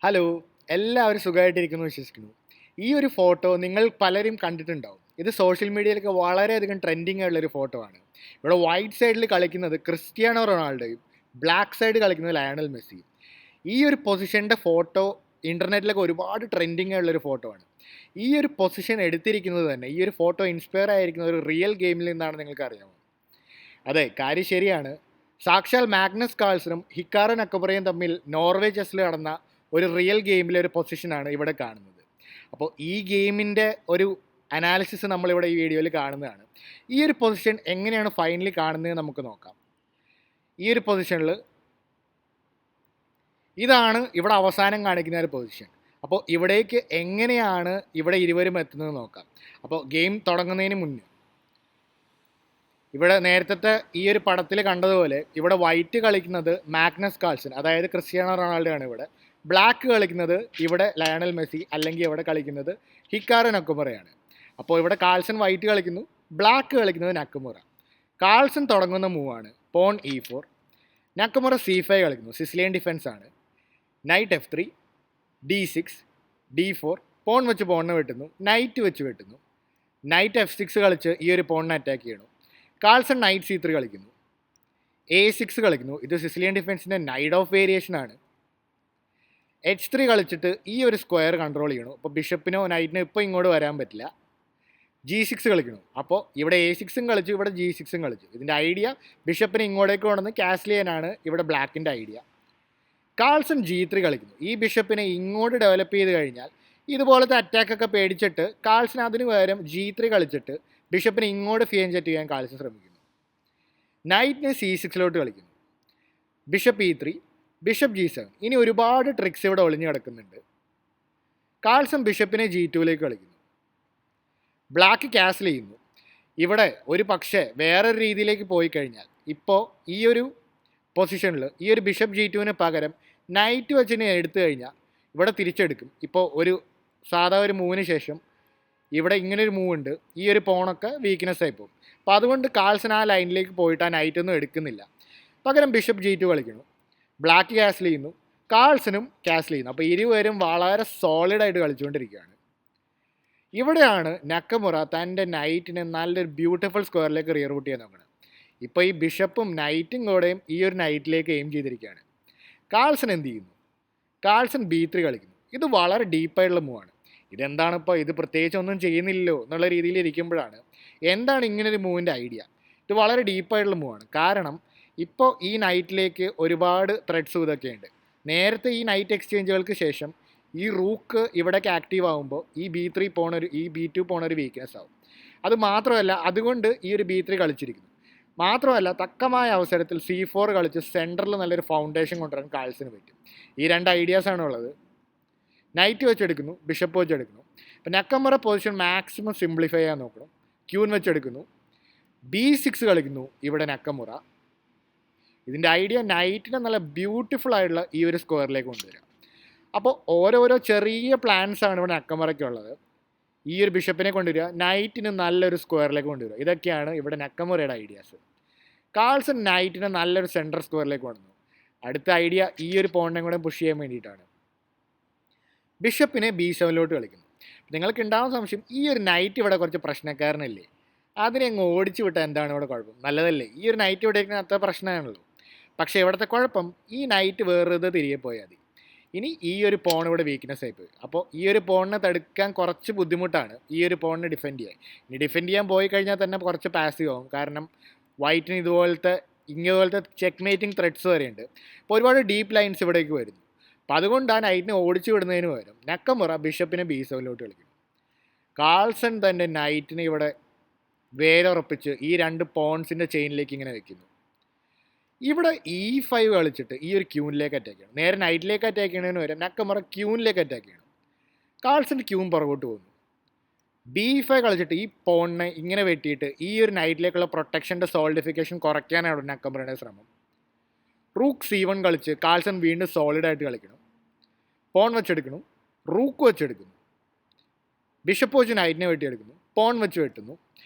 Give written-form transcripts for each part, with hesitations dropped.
Hello, എല്ലാവരും സുഖമായിട്ടിരിക്കുന്നു വിശ്വസിക്കുന്നു. ഈ ഒരു ഫോട്ടോ നിങ്ങൾ പലരും കണ്ടിട്ടുണ്ടാവും. ഇത് സോഷ്യൽ മീഡിയയിലൊക്കെ വളരെയധികം ട്രെൻഡിങ് ആയിട്ടുള്ളൊരു ഫോട്ടോ ആണ്. ഇവിടെ വൈറ്റ് സൈഡിൽ കളിക്കുന്നത് ക്രിസ്ത്യാനോ റൊണാൾഡോയും ബ്ലാക്ക് സൈഡ് കളിക്കുന്നത് ലയണൽ മെസ്സിയും. ഈ ഒരു പൊസിഷൻ്റെ ഫോട്ടോ ഇൻ്റർനെറ്റിലൊക്കെ ഒരുപാട് ട്രെൻഡിങ് ആയിട്ടുള്ളൊരു ഫോട്ടോ ആണ്. ഈ ഒരു പൊസിഷൻ എടുത്തിരിക്കുന്നത് തന്നെ, ഈ ഒരു ഫോട്ടോ ഇൻസ്പയർ ആയിരിക്കുന്ന ഒരു റിയൽ ഗെയിമിൽ നിന്നാണ് നിങ്ങൾക്ക് അറിയാമോ? അതെ, കാര്യം ശരിയാണ്. സാക്ഷാൽ മാഗ്നസ് കാൾസനും ഹിക്കാറോ നക്കമുറയും തമ്മിൽ നോർവേ ചെസ്സിൽ നടന്ന ഒരു റിയൽ ഗെയിമിലെ ഒരു പൊസിഷനാണ് ഇവിടെ കാണുന്നത്. അപ്പോൾ ഈ ഗെയിമിൻ്റെ ഒരു അനാലിസിസ് നമ്മളിവിടെ ഈ വീഡിയോയിൽ കാണുന്നതാണ്. ഈ ഒരു പൊസിഷൻ എങ്ങനെയാണ് ഫൈനലി കാണുന്നത് നമുക്ക് നോക്കാം. ഈ ഒരു പൊസിഷനിൽ ഇതാണ് ഇവിടെ അവസാനം കാണിക്കുന്ന ഒരു പൊസിഷൻ. അപ്പോൾ ഇവിടേക്ക് എങ്ങനെയാണ് ഇവിടെ ഇരുവരും എത്തുന്നത് നോക്കാം. അപ്പോൾ ഗെയിം തുടങ്ങുന്നതിന് മുന്നേ ഇവിടെ നേരത്തെ ഈ ഒരു പടത്തിൽ കണ്ടതുപോലെ ഇവിടെ വൈറ്റ് കളിക്കുന്നത് മാഗ്നസ് കാൾസൺ, അതായത് ക്രിസ്ത്യാനോ റൊണാൾഡോ ആണ്. ഇവിടെ ബ്ലാക്ക് കളിക്കുന്നത് ഇവിടെ ലയണൽ മെസ്സി, അല്ലെങ്കിൽ ഇവിടെ കളിക്കുന്നത് ഹിക്കാറോ നക്കുമുറയാണ്. അപ്പോൾ ഇവിടെ കാൾസൺ വൈറ്റ് കളിക്കുന്നു, ബ്ലാക്ക് കളിക്കുന്നത് നക്കുമുറ. കാൾസൺ തുടങ്ങുന്ന മൂവാണ് പോൺ E4. നക്കുമുറ C5 കളിക്കുന്നു, സിസിലിയൻ ഡിഫൻസ് ആണ്. Knight F3, D6, D4, pawn വെച്ച് പോണിനെ വെട്ടുന്നു, നൈറ്റ് വെച്ച് വെട്ടുന്നു. നൈറ്റ് F6 കളിച്ച് ഈ ഒരു പോണിനെ അറ്റാക്ക് ചെയ്യണം. കാൾസൺ നൈറ്റ് C3 കളിക്കുന്നു, A6 കളിക്കുന്നു. ഇത് സിസിലിയൻ ഡിഫൻസിൻ്റെ നൈറ്റ് ഓഫ് വേരിയേഷൻ ആണ്. H3 കളിച്ചിട്ട് ഈ ഒരു സ്ക്വയർ കൺട്രോൾ ചെയ്യണം. അപ്പോൾ ബിഷപ്പിനോ നൈറ്റിനോ ഇപ്പോൾ ഇങ്ങോട്ട് വരാൻ പറ്റില്ല. G6 കളിക്കണം. അപ്പോൾ ഇവിടെ A6 കളിച്ചു, ഇവിടെ G6 കളിച്ചു. ഇതിൻ്റെ ഐഡിയ ബിഷപ്പിനെ ഇങ്ങോട്ടേക്ക് കൊണ്ടുവന്ന് കാസ്ൽ ചെയ്യാനാണ് ഇവിടെ ബ്ലാക്കിൻ്റെ ഐഡിയ. കാൾസൺ G3 കളിക്കുന്നു. ഈ ബിഷപ്പിനെ ഇങ്ങോട്ട് ഡെവലപ്പ് ചെയ്ത് കഴിഞ്ഞാൽ ഇതുപോലത്തെ അറ്റാക്കൊക്കെ പേടിച്ചിട്ട് കാൾസൺ അതിന് പകരം G3 കളിച്ചിട്ട് ബിഷപ്പിനെ ഇങ്ങോട്ട് ഫിയൻജെറ്റ് ചെയ്യാൻ കാൾസൺ ശ്രമിക്കുന്നു. നൈറ്റിനെ C6 കളിക്കുന്നു. Bishop E3, bishop G7. ഇനി ഒരുപാട് ട്രിക്സ് ഇവിടെ ഒളിഞ്ഞു കിടക്കുന്നുണ്ട്. കാൾസൺ ബിഷപ്പിനെ G2 കളിക്കുന്നു. ബ്ലാക്ക് കാസ്ൽ ചെയ്യുന്നു. ഇവിടെ ഒരു പക്ഷേ വേറൊരു രീതിയിലേക്ക് പോയി കഴിഞ്ഞാൽ ഇപ്പോൾ ഈ ഒരു പൊസിഷനിൽ ഈ ഒരു ബിഷപ്പ് G2 പകരം നൈറ്റ് വെച്ചിനെ എടുത്തു കഴിഞ്ഞാൽ ഇവിടെ തിരിച്ചെടുക്കും. ഇപ്പോൾ ഒരു സാധാ ഒരു മൂവിന് ശേഷം ഇവിടെ ഇങ്ങനൊരു മൂവ് ഉണ്ട്, ഈ ഒരു പോണൊക്കെ വീക്ക്നെസ് ആയി പോകും. അപ്പോൾ അതുകൊണ്ട് കാൾസൺ ആ ലൈനിലേക്ക് പോയിട്ട് ആ നൈറ്റൊന്നും എടുക്കുന്നില്ല. പകരം ബിഷപ്പ് G2 കളിക്കുന്നു. ബ്ലാക്ക് കാസ്ൽ ചെയ്യുന്നു, കാൾസനും കാസ്ൽ ചെയ്യുന്നു. അപ്പോൾ ഇരുവരും വളരെ സോളിഡായിട്ട് കളിച്ചുകൊണ്ടിരിക്കുകയാണ്. ഇവിടെയാണ് നക്കമുറ തൻ്റെ നൈറ്റിനെ നല്ലൊരു ബ്യൂട്ടിഫുൾ സ്ക്വയറിലേക്ക് റിയറൂട്ട് ചെയ്യാൻ നോക്കുന്നത്. ഇപ്പോൾ ഈ ബിഷപ്പും നൈറ്റും കൂടെയും ഈ ഒരു നൈറ്റിലേക്ക് എയിം ചെയ്തിരിക്കുകയാണ്. കാൾസൺ എന്ത് ചെയ്യുന്നു? കാൾസൺ B3 കളിക്കുന്നു. ഇത് വളരെ ഡീപ്പായിട്ടുള്ള മൂവാണ്. ഇതെന്താണ് ഇപ്പോൾ ഇത് പ്രത്യേകിച്ച് ഒന്നും ചെയ്യുന്നില്ലല്ലോ എന്നുള്ള രീതിയിൽ ഇരിക്കുമ്പോഴാണ് എന്താണ് ഇങ്ങനൊരു മൂവിൻ്റെ ഐഡിയ. ഇത് വളരെ ഡീപ്പായിട്ടുള്ള മൂവാണ്. കാരണം ഇപ്പോൾ ഈ നൈറ്റിലേക്ക് ഒരുപാട് ത്രെഡ്സ് ഇതൊക്കെ ഉണ്ട്. നേരത്തെ ഈ നൈറ്റ് എക്സ്ചേഞ്ചുകൾക്ക് ശേഷം ഈ റൂക്ക് ഇവിടേക്ക് ആക്റ്റീവ് ആകുമ്പോൾ ഈ B3 ഈ B2 പോണൊരു വീക്ക്നെസ് ആവും. അത് മാത്രമല്ല, അതുകൊണ്ട് ഈ ഒരു B3 കളിച്ചിരിക്കുന്നു. മാത്രമല്ല, തക്കമായ അവസരത്തിൽ C4 കളിച്ച് സെൻറ്ററിൽ നല്ലൊരു ഫൗണ്ടേഷൻ കൊണ്ടുവരാൻ കാൾസിന് പറ്റും. ഈ രണ്ട് ഐഡിയാസാണ് ഉള്ളത്. നൈറ്റ് വെച്ചെടുക്കുന്നു, ബിഷപ്പ് വെച്ചെടുക്കുന്നു. അപ്പം നക്കമുറ പൊസിഷൻ മാക്സിമം സിംപ്ലിഫൈ ചെയ്യാൻ നോക്കണം. ക്യൂൻ വെച്ചെടുക്കുന്നു, B6 കളിക്കുന്നു ഇവിടെ നക്കമുറ. ഇതിൻ്റെ ഐഡിയ നൈറ്റിനെ നല്ല ബ്യൂട്ടിഫുൾ ആയിട്ടുള്ള ഈ ഒരു സ്ക്വയറിലേക്ക് കൊണ്ടുവരിക. അപ്പോൾ ഓരോരോ ചെറിയ പ്ലാൻസാണ് ഇവിടെ നക്കമുറയ്ക്കുള്ളത്. ഈ ഒരു ബിഷപ്പിനെ കൊണ്ടുവരിക, നൈറ്റിന് നല്ലൊരു സ്ക്വയറിലേക്ക് കൊണ്ടുവരിക. ഇതൊക്കെയാണ് ഇവിടെ നക്കമുറയുടെ ഐഡിയാസ്. കാൾസൺ നൈറ്റിനെ നല്ലൊരു സെൻട്രൽ സ്ക്വയറിലേക്ക് കൊണ്ടുവന്നു. അടുത്ത ഐഡിയ ഈ ഒരു പോണിനെ കൂടെ പുഷ് ചെയ്യാൻ വേണ്ടിയിട്ടാണ്. ബിഷപ്പിനെ B7 കളിക്കുന്നു. നിങ്ങൾക്ക് ഉണ്ടാകുന്ന സംശയം, ഈ ഒരു നൈറ്റ് ഇവിടെ കുറച്ച് പ്രശ്നക്കാരനല്ലേ, അതിനെ അങ്ങ് ഓടിച്ചു വിട്ടാൽ എന്താണ് ഇവിടെ കുഴപ്പം? നല്ലതല്ലേ, ഈ ഒരു നൈറ്റ് ഇവിടെ ഇരിക്കുന്ന അത്ര പ്രശ്നമാണല്ലോ. പക്ഷേ ഇവിടുത്തെ കുഴപ്പം ഈ നൈറ്റ് വേറൊരു തിരികെ പോയാൽ മതി. ഇനി ഈ ഒരു പോൺ ഇവിടെ വീക്ക്നെസ് ആയിപ്പോയി. അപ്പോൾ ഈ ഒരു പോണിനെ തടുക്കാൻ കുറച്ച് ബുദ്ധിമുട്ടാണ് ഈ ഒരു പോണിനെ ഡിഫെൻഡ് ചെയ്യാൻ. ഇനി ഡിഫെൻഡ് ചെയ്യാൻ പോയി കഴിഞ്ഞാൽ തന്നെ കുറച്ച് പാസീവ് ആവും. കാരണം വൈറ്റിന് ഇതുപോലത്തെ ചെക്ക് മേറ്റിംഗ് ത്രെഡ്സ് വരെയുണ്ട്. അപ്പോൾ ഒരുപാട് ഡീപ്പ് ലൈൻസ് ഇവിടേക്ക് വരുന്നു. അപ്പോൾ അതുകൊണ്ട് ആ നൈറ്റിനെ ഓടിച്ചു വിടുന്നതിന് പകരം നക്കമുറ ബിഷപ്പിനെ B7 കളിക്കുന്നു. കാൾസൺ തൻ്റെ നൈറ്റിനെ ഇവിടെ വേരുറപ്പിച്ച് ഈ രണ്ട് പോൺസിൻ്റെ ചെയിനിലേക്ക് ഇങ്ങനെ വെക്കുന്നു. ഇവിടെ E5 കളിച്ചിട്ട് ഈ ഒരു ക്യൂനിലേക്ക് അറ്റാക്ക് ചെയ്യണം. നേരെ നൈറ്റിലേക്ക് അറ്റാക്ക് ചെയ്യണതിന് വരെ നക്കമുറ ക്യൂനിലേക്ക് അറ്റാക്ക് ചെയ്യണം. കാൾസൺ ക്യൂൻ പുറകോട്ട് പോകുന്നു. B5 കളിച്ചിട്ട് ഈ പോണിനെ ഇങ്ങനെ വെട്ടിയിട്ട് ഈ ഒരു നൈറ്റിലേക്കുള്ള പ്രൊട്ടക്ഷൻ്റെ സോളിഡിഫിക്കേഷൻ കുറയ്ക്കാനാണ് നക്കമുറയുടെ ശ്രമം. റൂക്ക് C1 കളിച്ച് കാൾസൺ വീണ്ടും സോളിഡായിട്ട് കളിക്കണം. പോൺ വെച്ചെടുക്കണം, റൂക്ക് വെച്ചെടുക്കുന്നു. ബിഷപ്പ് വെച്ച് നൈറ്റിനെ വെട്ടിയെടുക്കുന്നു, പോൺ വെച്ച് വെട്ടുന്നു.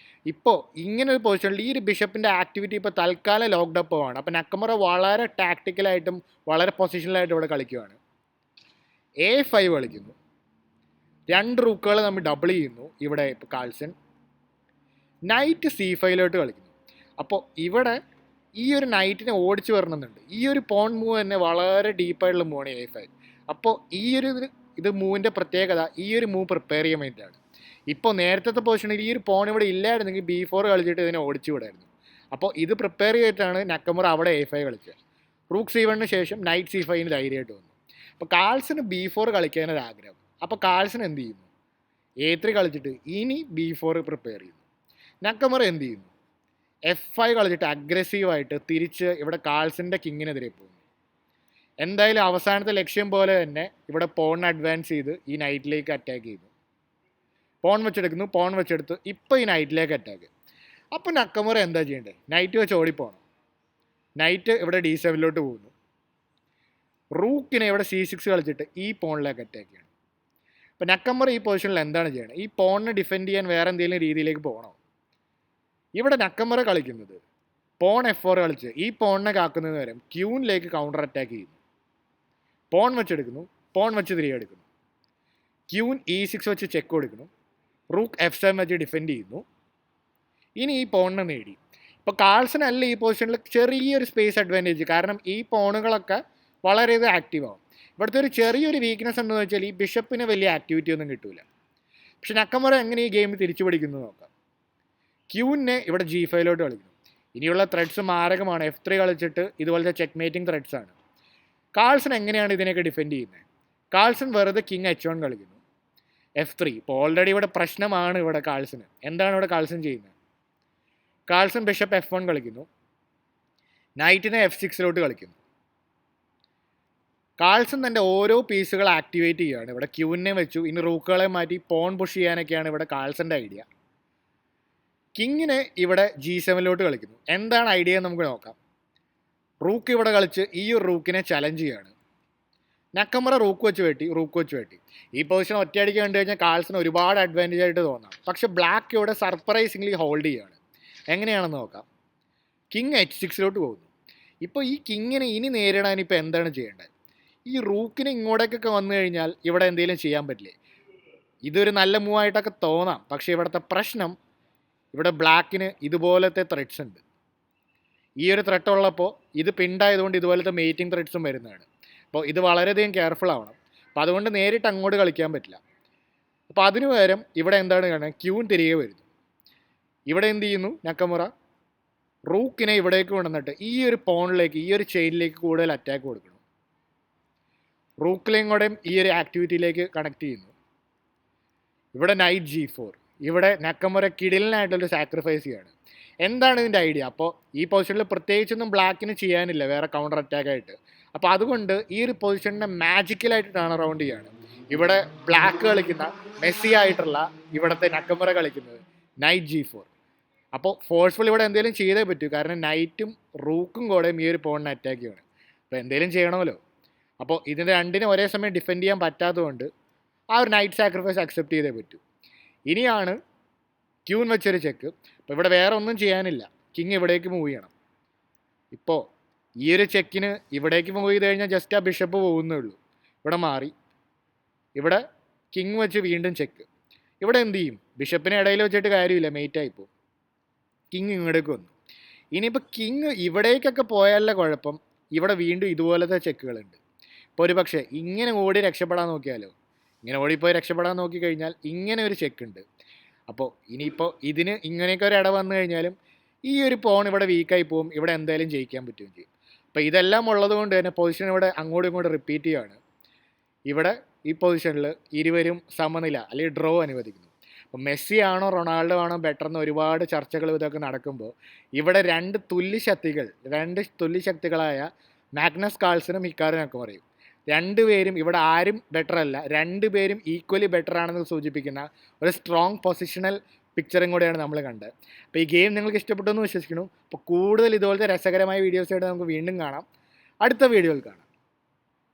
ഇപ്പോൾ ഇങ്ങനെ ഒരു പൊസിഷനിൽ ഈ ഒരു ബിഷപ്പിൻ്റെ ആക്ടിവിറ്റി ഇപ്പോൾ തൽക്കാലം ലോക്ക്ഡപ്പ് ആണ്. അപ്പോൾ നക്കമുറ വളരെ ടാക്റ്റിക്കലായിട്ടും വളരെ പൊസിഷനിലായിട്ടും ഇവിടെ കളിക്കുകയാണ്. A5 കളിക്കുന്നു. 2 റൂക്കുകൾ നമ്മൾ ഡബിൾ ചെയ്യുന്നു. ഇവിടെ ഇപ്പോൾ കാൾസൺ നൈറ്റ് C5 കളിക്കുന്നു. അപ്പോൾ ഇവിടെ ഈ ഒരു നൈറ്റിനെ ഓടിച്ചു വരണമെന്നുണ്ട്. ഈ ഒരു പോൺ മൂവ് തന്നെ വളരെ ഡീപ്പായിട്ടുള്ള മൂവാണ് A5. അപ്പോൾ ഈ ഒരു ഇത് മൂവിൻ്റെ പ്രത്യേകത ഈ ഒരു മൂവ് പ്രിപ്പയർ ചെയ്യാൻ വേണ്ടിയിട്ടാണ്. ഇപ്പോൾ നേരത്തെ പൊസിഷനിൽ ഈ ഒരു പോൺ ഇവിടെ ഇല്ലായിരുന്നെങ്കിൽ B4 കളിച്ചിട്ട് ഇതിനെ ഓടിച്ചു വിടായിരുന്നു. അപ്പോൾ ഇത് പ്രിപ്പയർ ചെയ്തിട്ടാണ് നക്കമുറ അവിടെ A5 കളിച്ചത്. റൂക്ക് C1 ശേഷം നൈറ്റ് C5 ധൈര്യമായിട്ട് വന്നു. അപ്പോൾ കാൾസിന് B4 കളിക്കാനൊരാഗ്രഹം. അപ്പോൾ കാൾസൺ എന്ത് ചെയ്യുന്നു? A3 കളിച്ചിട്ട് ഇനി B4 പ്രിപ്പയർ ചെയ്യുന്നു. നക്കമുറ എന്ത് ചെയ്യുന്നു? F5 കളിച്ചിട്ട് അഗ്രസീവായിട്ട് തിരിച്ച് ഇവിടെ കാൾസിൻ്റെ കിങ്ങിനെതിരെ പോകുന്നു. എന്തായാലും അവസാനത്തെ ലക്ഷ്യം പോലെ തന്നെ ഇവിടെ പോണിനെ അഡ്വാൻസ് ചെയ്ത് ഈ നൈറ്റിലേക്ക് അറ്റാക്ക് ചെയ്തു. പോൺ വെച്ചെടുക്കുന്നു. പോൺ വെച്ചെടുത്ത് ഇപ്പോൾ ഈ നൈറ്റിലേക്ക് അറ്റാക്ക്. അപ്പോൾ നക്കമുറ എന്താ ചെയ്യേണ്ടത്? നൈറ്റ് വെച്ച് ഓടിപ്പോകണം. നൈറ്റ് ഇവിടെ D7 പോകുന്നു. റൂക്കിനെ ഇവിടെ C6 കളിച്ചിട്ട് ഈ പോണിലേക്ക് അറ്റാക്ക് ചെയ്യണം. അപ്പോൾ നക്കമുറ ഈ പൊസിഷനിൽ എന്താണ് ചെയ്യണം? ഈ പോണിനെ ഡിഫെൻഡ് ചെയ്യാൻ വേറെ എന്തെങ്കിലും രീതിയിലേക്ക് പോകണോ? ഇവിടെ നക്കമുറ കളിക്കുന്നത് പോൺ F4 കളിച്ച് ഈ പോണിനെ കാക്കുന്നതിന് വരെ ക്യൂനിലേക്ക് കൗണ്ടർ അറ്റാക്ക് ചെയ്യുന്നു. പോൺ വെച്ചെടുക്കുന്നു. പോൺ വെച്ച് തിരികെ എടുക്കുന്നു. ക്യൂൻ E6 വെച്ച് ചെക്ക് കൊടുക്കുന്നു. റൂക്ക് F7 വെച്ച് ഡിഫെൻഡ് ചെയ്യുന്നു. ഇനി ഈ പോണിനെ നേടി. ഇപ്പോൾ കാൾസൺ അല്ല ഈ പൊസിഷനിൽ ചെറിയൊരു സ്പേസ് അഡ്വാൻറ്റേജ്. കാരണം ഈ പോണുകളൊക്കെ വളരെയധികം ആക്റ്റീവ് ആവും. ഇവിടുത്തെ ഒരു ചെറിയൊരു വീക്ക്നെസ് എന്താണെന്ന് വെച്ചാൽ ഈ ബിഷപ്പിന് വലിയ ആക്ടിവിറ്റി ഒന്നും കിട്ടില്ല. പക്ഷെ നക്കമുറ എങ്ങനെ ഈ ഗെയിം തിരിച്ചു പിടിക്കുന്നു നോക്കാം. ക്യൂനെ ഇവിടെ G5 കളിക്കുന്നു. ഇനിയുള്ള ത്രെഡ്സ് മാരകമാണ്. F3 കളിച്ചിട്ട് ഇതുപോലത്തെ ചെക്ക് മേറ്റിംഗ് ത്രെഡ്സ് ആണ്. കാൾസൺ എങ്ങനെയാണ് ഇതിനെയൊക്കെ ഡിഫെൻഡ് ചെയ്യുന്നത്? കാൾസൺ വെറുതെ കിങ് H1 കളിക്കുന്നു. F3 ഇപ്പോൾ ഓൾറെഡി ഇവിടെ പ്രശ്നമാണ് ഇവിടെ കാൾസന്. എന്താണ് ഇവിടെ കാൾസൺ ചെയ്യുന്നത്? കാൾസൺ ബിഷപ്പ് F1 കളിക്കുന്നു. നൈറ്റിനെ F6 കളിക്കുന്നു. കാൾസൺ തൻ്റെ ഓരോ പീസുകൾ ആക്ടിവേറ്റ് ചെയ്യുകയാണ്. ഇവിടെ ക്യൂനെ വെച്ചു. ഇനി റൂക്കുകളെ മാറ്റി പോൺ പുഷ് ചെയ്യാനൊക്കെയാണ് ഇവിടെ കാൾസൻ്റെ ഐഡിയ. കിങ്ങിനെ ഇവിടെ G7 കളിക്കുന്നു. എന്താണ് ഐഡിയ എന്ന് നമുക്ക് നോക്കാം. റൂക്ക് ഇവിടെ കളിച്ച് ഈ ഒരു റൂക്കിനെ ചലഞ്ച് ചെയ്യാണ്. നക്കമുറ റൂക്ക് വെച്ച് വെട്ടി. ഈ പൊസിഷൻ ഒറ്റയടിക്ക് കണ്ടു കഴിഞ്ഞാൽ കാൾസൺ ഒരുപാട് അഡ്വാൻറ്റേജ് ആയിട്ട് തോന്നാം. പക്ഷെ ബ്ലാക്ക് ഇവിടെ സർപ്രൈസിംഗ്ലി ഹോൾഡ് ചെയ്യുകയാണ്. എങ്ങനെയാണെന്ന് നോക്കാം. കിങ് H6 പോകുന്നു. ഇപ്പോൾ ഈ കിങ്ങിനെ ഇനി നേരിടാൻ ഇപ്പോൾ എന്താണ് ചെയ്യേണ്ടത്? ഈ റൂക്കിന് ഇങ്ങോട്ടേക്കൊക്കെ വന്നു കഴിഞ്ഞാൽ ഇവിടെ എന്തെങ്കിലും ചെയ്യാൻ പറ്റില്ലേ? ഇതൊരു നല്ല മൂവായിട്ടൊക്കെ തോന്നാം. പക്ഷേ ഇവിടുത്തെ പ്രശ്നം ഇവിടെ ബ്ലാക്കിന് ഇതുപോലത്തെ ത്രെഡ്സ് ഉണ്ട്. ഈ ഒരു ത്രെഡ് ഉള്ളപ്പോൾ ഇത് പിണ്ടായതുകൊണ്ട് ഇതുപോലത്തെ മേറ്റിംഗ് ത്രെഡ്സും വരുന്നതാണ്. അപ്പോൾ ഇത് വളരെയധികം കെയർഫുൾ ആവണം. അപ്പോൾ അതുകൊണ്ട് നേരിട്ട് അങ്ങോട്ട് കളിക്കാൻ പറ്റില്ല. അപ്പോൾ അതിനു പകരം ഇവിടെ എന്താണ് കാണുന്നത്? ക്യൂൻ തിരികെ വരുന്നു. ഇവിടെ എന്ത് ചെയ്യുന്നു? നക്കമുറ റൂക്കിനെ ഇവിടേക്ക് കൊണ്ടുവന്നിട്ട് ഈ ഒരു പോണിലേക്ക് ഈ ഒരു ചെയിനിലേക്ക് കൂടുതൽ അറ്റാക്ക് കൊടുക്കണം. റൂക്കിലെയും കൂടെയും ഈ ഒരു ആക്ടിവിറ്റിയിലേക്ക് കണക്ട് ചെയ്യുന്നു. ഇവിടെ നൈറ്റ് G4. ഇവിടെ നക്കമുറ കിടിലിനായിട്ടുള്ളൊരു സാക്രിഫൈസ് ചെയ്യാണ്. എന്താണ് ഇതിൻ്റെ ഐഡിയ? അപ്പോൾ ഈ പൊസിഷനിൽ പ്രത്യേകിച്ചൊന്നും ബ്ലാക്കിന് ചെയ്യാനില്ല വേറെ കൗണ്ടർ അറ്റാക്കായിട്ട്. അപ്പോൾ അതുകൊണ്ട് ഈ ഒരു പൊസിഷനെ മാജിക്കലായിട്ട് ടേൺ അറൗണ്ട് ചെയ്യാണ്. ഇവിടെ ബ്ലാക്ക് കളിക്കുന്ന മെസ്സി ആയിട്ടുള്ള ഇവിടുത്തെ നക്കമുറ കളിക്കുന്നത് നൈറ്റ് G4. അപ്പോൾ ഫോഴ്സ്ഫുൾ ഇവിടെ എന്തെങ്കിലും ചെയ്തേ പറ്റൂ. കാരണം നൈറ്റും റൂക്കും കൂടെയും ഈ ഒരു പോണിനെ അറ്റാക്ക് ചെയ്യണം. അപ്പോൾ എന്തെങ്കിലും ചെയ്യണമല്ലോ. അപ്പോൾ ഇതിൻ്റെ രണ്ടിനെ ഒരേ സമയം ഡിഫെൻഡ് ചെയ്യാൻ പറ്റാത്തതുകൊണ്ട് ആ ഒരു നൈറ്റ് സാക്രിഫൈസ് അക്സെപ്റ്റ് ചെയ്തേ പറ്റൂ. ഇനിയാണ് ക്യൂൻ വെച്ചൊരു ചെക്ക്. അപ്പോൾ ഇവിടെ വേറെ ഒന്നും ചെയ്യാനില്ല. കിങ് ഇവിടേക്ക് മൂവ് ചെയ്യണം. ഇപ്പോൾ ഈ ഒരു ചെക്കിന് ഇവിടേക്ക് മൂവ് ചെയ്ത് കഴിഞ്ഞാൽ ജസ്റ്റ് ആ ബിഷപ്പ് പോകുന്നേ ഉള്ളൂ. ഇവിടെ മാറി. ഇവിടെ കിങ് വെച്ച് വീണ്ടും ചെക്ക്. ഇവിടെ എന്ത് ചെയ്യും? ബിഷപ്പിനെ ഇടയിൽ വെച്ചിട്ട് കാര്യമില്ല, മെയ്റ്റായിപ്പോൾ. കിങ് ഇങ്ങോട്ടേക്ക് വന്നു. ഇനിയിപ്പോൾ കിങ് ഇവിടേക്കൊക്കെ പോയാലേ കുഴപ്പം. ഇവിടെ വീണ്ടും ഇതുപോലത്തെ ചെക്കുകളുണ്ട്. ഇപ്പോൾ ഒരു പക്ഷേ ഇങ്ങനെ ഓടി രക്ഷപ്പെടാൻ നോക്കിയാലോ? ഇങ്ങനെ ഓടിപ്പോയി രക്ഷപ്പെടാൻ നോക്കിക്കഴിഞ്ഞാൽ ഇങ്ങനെ ഒരു ചെക്ക് ഉണ്ട്. അപ്പോൾ ഇനിയിപ്പോൾ ഇതിന് ഇങ്ങനെയൊക്കെ ഒരു ഇട വന്നു കഴിഞ്ഞാലും ഈ ഒരു പോൺ ഇവിടെ വീക്കായി പോകും. ഇവിടെ എന്തായാലും ജയിക്കാൻ പറ്റുകയും ചെയ്യും. അപ്പോൾ ഇതെല്ലാം ഉള്ളത് കൊണ്ട് തന്നെ പൊസിഷൻ ഇവിടെ അങ്ങോട്ടും ഇങ്ങോട്ടും റിപ്പീറ്റ് ചെയ്യുകയാണ്. ഇവിടെ ഈ പൊസിഷനിൽ ഇരുവരും സമനില അല്ലെങ്കിൽ ഡ്രോ അനുവദിക്കുന്നു. അപ്പോൾ മെസ്സി ആണോ റൊണാൾഡോ ആണോ ബെറ്റർ എന്ന് ഒരുപാട് ചർച്ചകൾ ഇതൊക്കെ നടക്കുമ്പോൾ ഇവിടെ രണ്ട് തുല്യശക്തികളായ മാഗ്നസ് കാൾസനും ഹിക്കാരു നക്കമുറയും രണ്ടുപേരും ഇവിടെ ആരും ബെറ്റർ അല്ല, രണ്ടുപേരും ഈക്വലി ബെറ്റർ ആണെന്ന് സൂചിപ്പിക്കുന്ന ഒരു സ്ട്രോങ് പൊസിഷണൽ പിക്ചറും കൂടെയാണ് നമ്മൾ കണ്ടത്. അപ്പോൾ ഈ ഗെയിം നിങ്ങൾക്ക് ഇഷ്ടപ്പെട്ടു എന്ന് വിശ്വസിക്കുന്നു. അപ്പോൾ കൂടുതൽ ഇതുപോലത്തെ രസകരമായ വീഡിയോസായിട്ട് നമുക്ക് വീണ്ടും കാണാം. അടുത്ത വീഡിയോയിൽ കാണാം.